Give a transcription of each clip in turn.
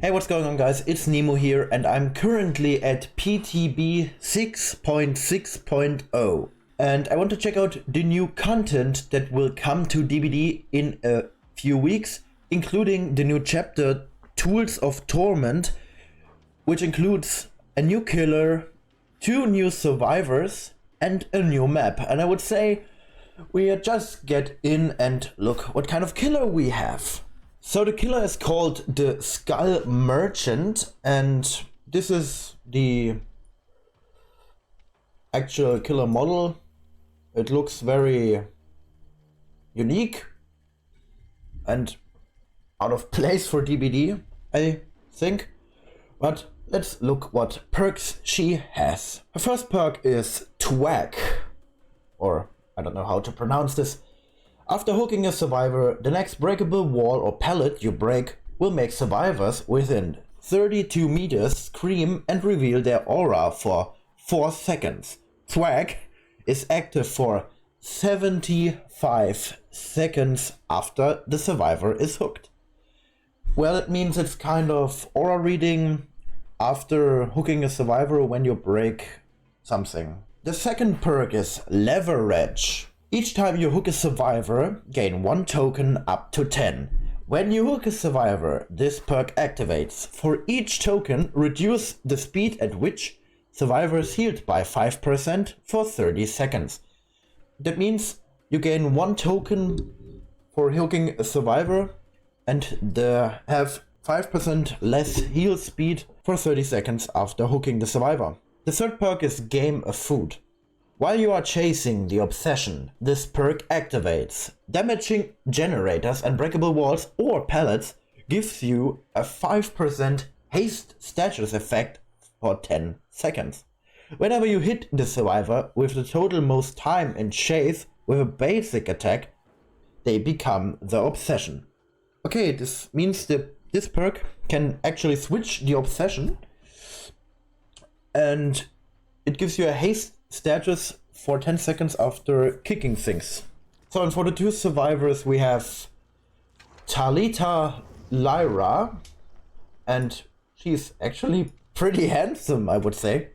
Hey, what's going on, guys? It's Nemo here, and I'm currently at PTB 6.6.0. And I want to check out the new content that will come to DBD in a few weeks, including the new chapter Tools of Torment, which includes a new killer, 2 new survivors, and a new map. And I would say we just get in and look what kind of killer we have. So the killer is called the Skull Merchant, and this is the actual killer model. It looks very unique and out of place for DBD, I think. But let's look what perks she has. Her first perk is Twag, or I don't know how to pronounce this. After hooking a survivor, the next breakable wall or pallet you break will make survivors within 32 meters scream and reveal their aura for 4 seconds. Twag is active for 75 seconds after the survivor is hooked. Well, it means it's kind of aura reading after hooking a survivor when you break something. The second perk is Leverage. Each time you hook a survivor, gain 1 token up to 10. When you hook a survivor, this perk activates. For each token, reduce the speed at which survivor is healed by 5% for 30 seconds. That means you gain 1 token for hooking a survivor and have 5% less heal speed for 30 seconds after hooking the survivor. The third perk is Game of Food. While you are chasing the obsession, this perk activates. Damaging generators and breakable walls or pallets gives you a 5% haste status effect for 10 seconds. Whenever you hit the survivor with the total most time in chase with a basic attack, they become the obsession. Okay, this means that this perk can actually switch the obsession, and it gives you a haste status for 10 seconds after kicking things. So, and for the 2 survivors we have Talita Lyra, and she's actually pretty handsome, I would say.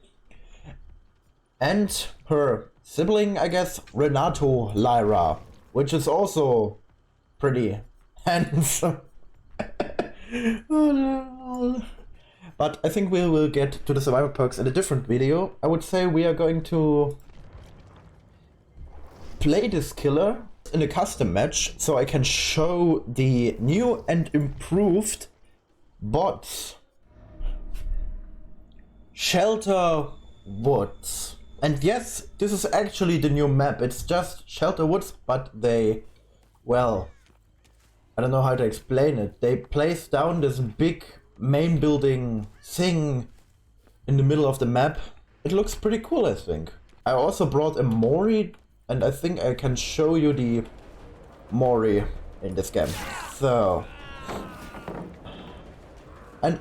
And her sibling, I guess, Renato Lyra, which is also pretty handsome. Oh, no. But I think we will get to the survivor perks in a different video. I would say we are going to play this killer in a custom match so I can show the new and improved bots. Shelter Woods. And yes, this is actually the new map. It's just Shelter Woods, but they, well, I don't know how to explain it. They placed down this big main building thing in the middle of the map. It looks pretty cool, I think. I also brought a Mori, and I think I can show you the Mori in this game. So, and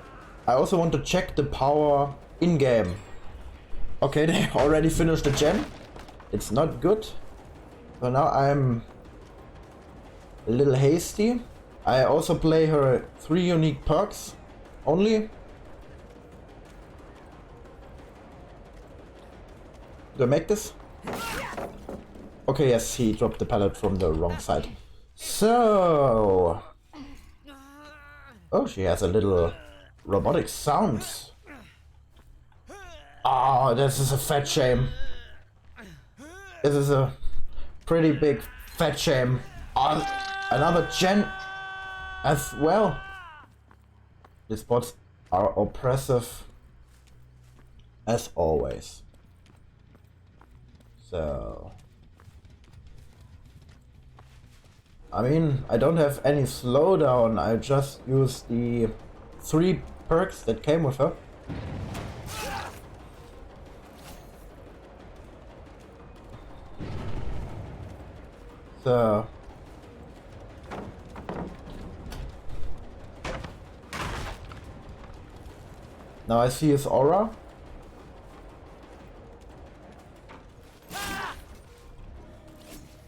I also want to check the power in game. Okay, they already finished the gen. It's not good. So now I'm a little hasty. I also play her 3 unique perks only. Do I make this? Okay, yes, he dropped the pallet from the wrong side. So, oh, she has a little robotic sounds. Oh, this is a fat shame. This is a pretty big fat shame. Oh, another gen as well. These bots are oppressive as always. So, I mean, I don't have any slowdown. I just use the 3 perks that came with her. So, now I see his aura.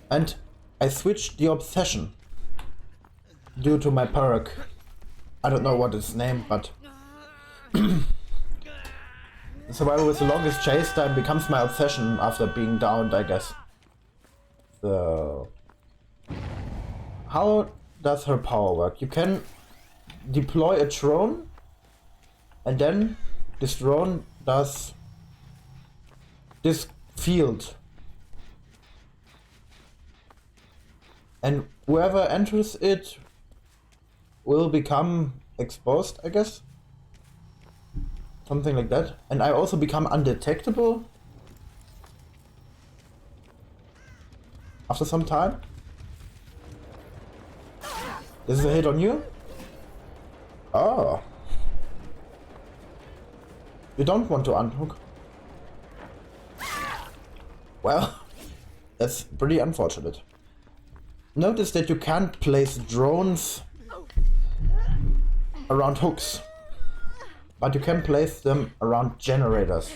And I switched the obsession due to my perk. I don't know what it's named, but The survival with the longest chase time becomes my obsession after being downed, I guess. So... How does her power work? You can deploy a drone, and then this drone does this field. And whoever enters it will become exposed, I guess. Something like that. And I also become undetectable after some time. This is a hit on you? Oh. You don't want to unhook. Well, that's pretty unfortunate. Notice that you can't place drones around hooks, but you can place them around generators.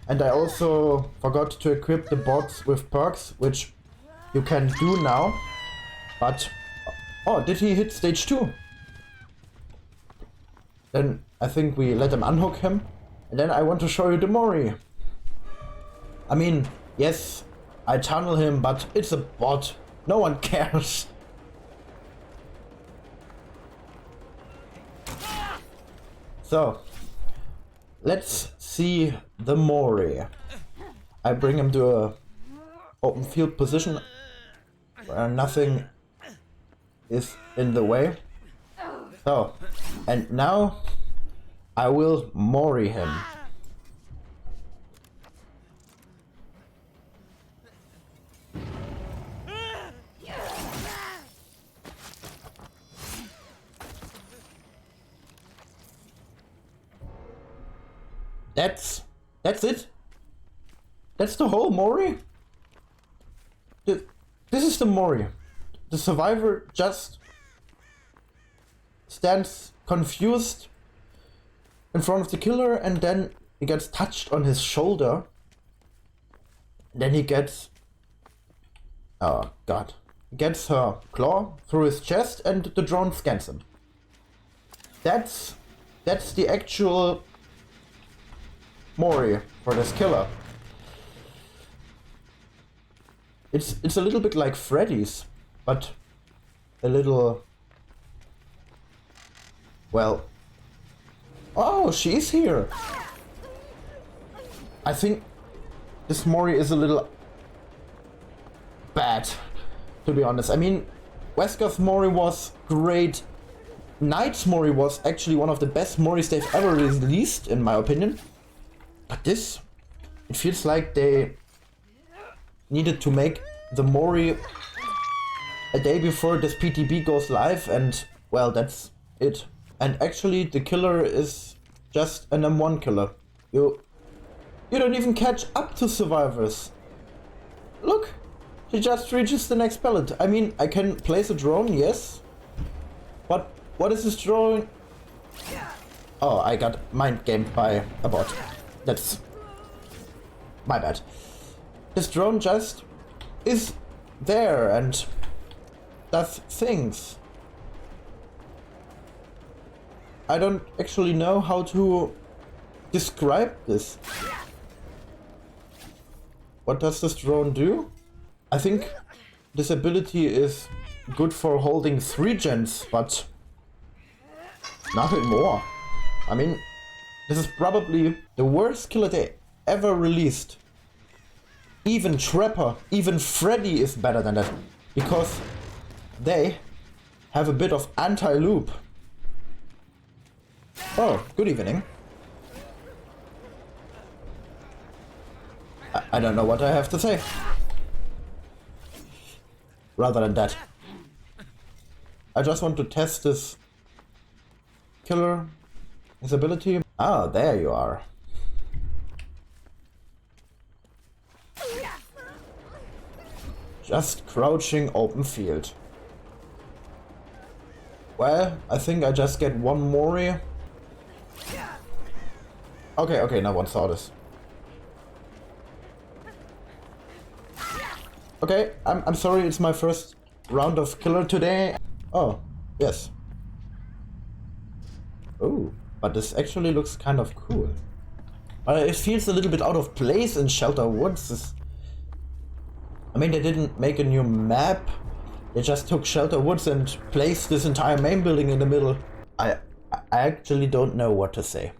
And I also forgot to equip the box with perks, which you can do now. But, oh, did he hit stage 2? Then I think we let him unhook him. And then I want to show you the Mori. I mean, yes, I tunnel him, but it's a bot. No one cares. So, let's see the Mori. I bring him to a open field position where nothing is in the way. So, and now I will Mori him. That's it. That's the whole Mori. This is the Mori. The survivor just stands confused in front of the killer, and then he gets touched on his shoulder. Then he gets, oh god, he gets her claw through his chest, and the drone scans him. That's the actual Mori for this killer. It's a little bit like Freddy's, but a little, well, oh, she's here. I think this Mori is a little bad, to be honest. I mean, Wesker's Mori was great. Knight's Mori was actually one of the best Moris they've ever released, in my opinion. But this, it feels like they needed to make the Mori a day before this PTB goes live, and well, that's it. And actually, the killer is just an M1 killer. You don't even catch up to survivors. Look, she just reaches the next pallet. I mean, I can place a drone, yes, but what is this drone? Oh, I got mind gamed by a bot. That's my bad. This drone just is there and does things. I don't actually know how to describe this. What does this drone do? I think this ability is good for holding 3 gens, but nothing more. I mean, this is probably the worst killer they ever released. Even Trapper, even Freddy is better than that, because they have a bit of anti-loop. Oh, good evening. I don't know what I have to say. Rather than that, I just want to test this killer, his ability. Ah, there you are. Just crouching open field. Well, I think I just get one Mori. Okay, no one saw this. Okay, I'm sorry, it's my first round of killer today. Oh, yes. Oh, but this actually looks kind of cool. It feels a little bit out of place in Shelter Woods. I mean, they didn't make a new map. They just took Shelter Woods and placed this entire main building in the middle. I actually don't know what to say.